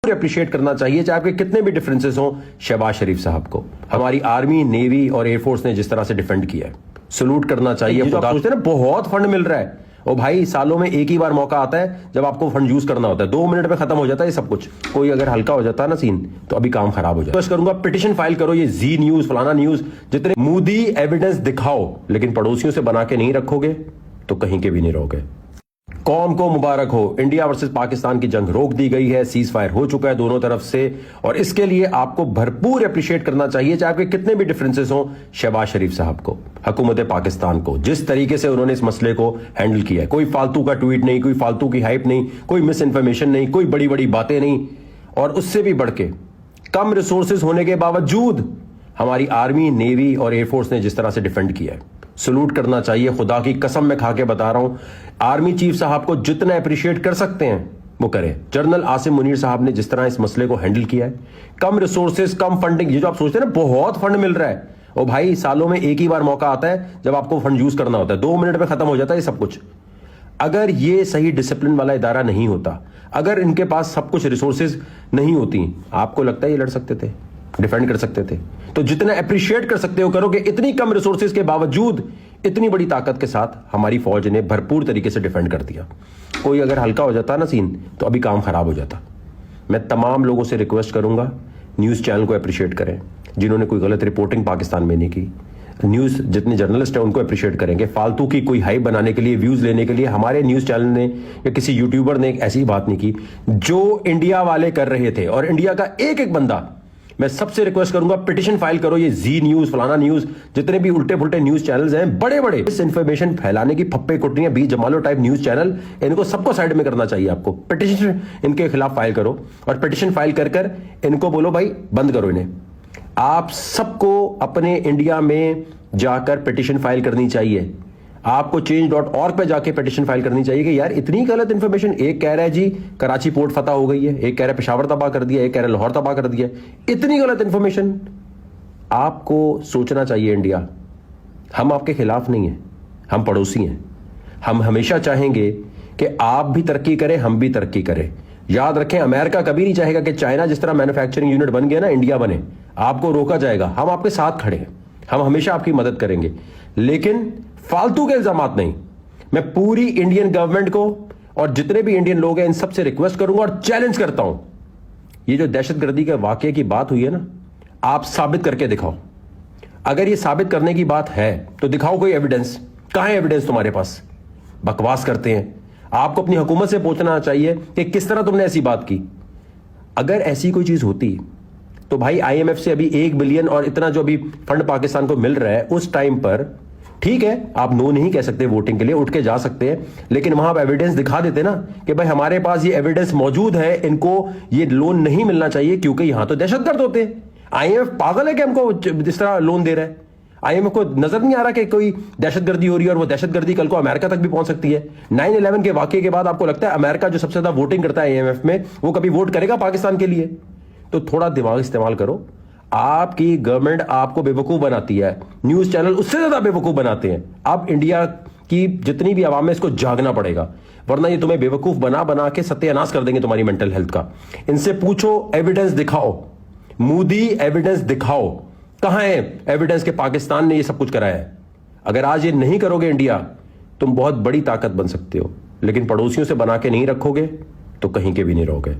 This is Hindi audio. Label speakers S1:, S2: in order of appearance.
S1: अप्रिशिएट करना चाहिए, चाहे आपके कितने भी डिफरेंसेस हो, शहबाज शरीफ साहब को। हमारी आर्मी, नेवी और एयरफोर्स ने जिस तरह से डिफेंड किया है, सलूट करना चाहिए। खुदा सोचते हैं ना, बहुत फंड मिल रहा है, और भाई सालों में एक ही बार मौका आता है जब आपको फंड यूज करना होता है। 2 मिनट में खत्म हो जाता है ये सब कुछ। कोई अगर हल्का हो जाता है ना सीन, तो अभी काम खराब हो जाता है। करूंगा पिटिशन फाइल करो, ये जी न्यूज फलाना न्यूज जितने मोदी एविडेंस दिखाओ, लेकिन पड़ोसियों से बना के नहीं रखोगे तो कहीं के भी नहीं रहोगे। कौम को मुबारक हो, इंडिया वर्सेस पाकिस्तान की जंग रोक दी गई है, सीज फायर हो चुका है दोनों तरफ से, और इसके लिए आपको भरपूर अप्रिशिएट करना चाहिए, चाहे आपके कितने भी डिफरेंसेस हो, शहबाज शरीफ साहब को, हुकूमत पाकिस्तान को, जिस तरीके से उन्होंने इस मसले को हैंडल किया है। कोई फालतू का ट्वीट नहीं, कोई फालतू की हाइप नहीं, कोई मिस इन्फॉर्मेशन नहीं, कोई बड़ी बड़ी बातें नहीं, और उससे भी बढ़ के कम रिसोर्सेज होने के बावजूद हमारी आर्मी, नेवी और एयरफोर्स ने जिस तरह से डिफेंड किया है, सलूट करना चाहिए। खुदा की कसम मैं खा के बता रहा हूं, आर्मी चीफ साहब को जितना अप्रिशिएट कर सकते हैं वो करें। जनरल आसिम मुनीर साहब ने जिस तरह इस मसले को हैंडल किया है, कम रिसोर्सेज, कम फंडिंग, ये जो आप सोचते हैं ना बहुत फंड मिल रहा है, और भाई सालों में एक ही बार मौका आता है जब आपको फंड यूज करना होता है। 2 मिनट में खत्म हो जाता है ये सब कुछ। अगर ये सही डिसिप्लिन वाला इदारा नहीं होता, अगर इनके पास सब कुछ रिसोर्सेज नहीं होती, आपको लगता है ये लड़ सकते थे, डिफेंड कर सकते थे? तो जितना अप्रिशिएट कर सकते हो करो कि इतनी कम रिसोर्सेज के बावजूद इतनी बड़ी ताकत के साथ हमारी फौज ने भरपूर तरीके से डिफेंड कर दिया। कोई अगर हल्का हो जाता ना सीन, तो अभी काम खराब हो जाता। मैं तमाम लोगों से रिक्वेस्ट करूंगा, न्यूज चैनल को अप्रिशिएट करें, जिन्होंने कोई गलत रिपोर्टिंग पाकिस्तान में नहीं की। न्यूज जितने जर्नलिस्ट हैं उनको अप्रिशिएट करेंगे। फालतू की कोई हाइप बनाने के लिए, व्यूज लेने के लिए हमारे न्यूज चैनल ने या किसी यूट्यूबर ने एक ऐसी बात नहीं की जो इंडिया वाले कर रहे थे। और इंडिया का एक एक बंदा, मैं सबसे रिक्वेस्ट करूंगा, पिटिशन फाइल करो, ये जी न्यूज फलाना न्यूज जितने भी उल्टे फुल्टे न्यूज चैनल्स हैं, बड़े बड़े इस इंफॉर्मेशन फैलाने की फप्पे कुटनियां, B Jamalo type news channel, इनको सबको साइड में करना चाहिए। आपको पिटिशन इनके खिलाफ फाइल करो, और पिटिशन फाइल कर कर इनको बोलो भाई बंद करो इन्हें। आप सबको अपने इंडिया में जाकर पिटिशन फाइल करनी चाहिए। आपको change.org पे जाके पिटिशन फाइल करनी चाहिए कि यार इतनी गलत इंफॉर्मेशन, एक कह रहा है जी कराची पोर्ट फतह हो गई है, एक कह रहा है पेशावर तबाह कर दिया, एक कह रहा है लाहौर तबाह कर दिया, इतनी गलत इंफॉर्मेशन। आपको सोचना चाहिए इंडिया, हम आपके खिलाफ नहीं है, हम पड़ोसी हैं। हम हमेशा चाहेंगे कि आप भी तरक्की करें, हम भी तरक्की करें। याद रखें, अमेरिका कभी नहीं चाहेगा कि चाइना जिस तरह मैन्युफैक्चरिंग यूनिट बन गया ना, इंडिया बने। आपको रोका जाएगा, हम आपके साथ खड़े हैं, हम हमेशा आपकी मदद करेंगे, लेकिन फालतू के इल्जामात नहीं। मैं पूरी इंडियन गवर्नमेंट को और जितने भी इंडियन लोग हैं इन सबसे रिक्वेस्ट करूंगा और चैलेंज करता हूं, ये जो दहशतगर्दी के वाकये की बात हुई है ना, आप साबित करके दिखाओ। अगर ये साबित करने की बात है तो दिखाओ कोई एविडेंस। कहां है एविडेंस तुम्हारे पास? बकवास करते हैं। आपको अपनी हुकूमत से पूछना चाहिए कि किस तरह तुमने ऐसी बात की। अगर ऐसी कोई चीज होती तो भाई IMF से अभी 1 बिलियन और इतना जो अभी फंड पाकिस्तान को मिल रहा है, उस टाइम पर ठीक है, आप नो नहीं कह सकते वोटिंग के लिए, उठ के जा सकते हैं, लेकिन वहां आप एविडेंस दिखा देते ना कि भाई हमारे पास ये एविडेंस मौजूद है, इनको ये लोन नहीं मिलना चाहिए क्योंकि यहां तो दहशतगर्द होते हैं। IMF पागल है कि हमको जिस तरह लोन दे रहा है? IMF को नजर नहीं आ रहा कि कोई दहशतगर्दी हो रही है, और वो दहशतगर्दी कल को अमेरिका तक भी पहुंच सकती है। 9/11 के वाकये के बाद आपको लगता है अमेरिका जो सबसे ज्यादा वोटिंग करता है IMF में, वो कभी वोट करेगा पाकिस्तान के लिए? तो थोड़ा दिमाग इस्तेमाल करो। आपकी गवर्नमेंट आपको बेवकूफ बनाती है, न्यूज चैनल उससे ज्यादा बेवकूफ बनाते हैं। अब इंडिया की जितनी भी आवाम है इसको जागना पड़ेगा, वरना ये तुम्हें बेवकूफ बना बना के सत्यानाश कर देंगे तुम्हारी मेंटल हेल्थ का। इनसे पूछो, एविडेंस दिखाओ, मोदी एविडेंस दिखाओ, कहां है एविडेंस के पाकिस्तान ने ये सब कुछ कराया है? अगर आज ये नहीं करोगे इंडिया, तुम बहुत बड़ी ताकत बन सकते हो, लेकिन पड़ोसियों से बना के नहीं रखोगे तो कहीं के भी नहीं रहोगे।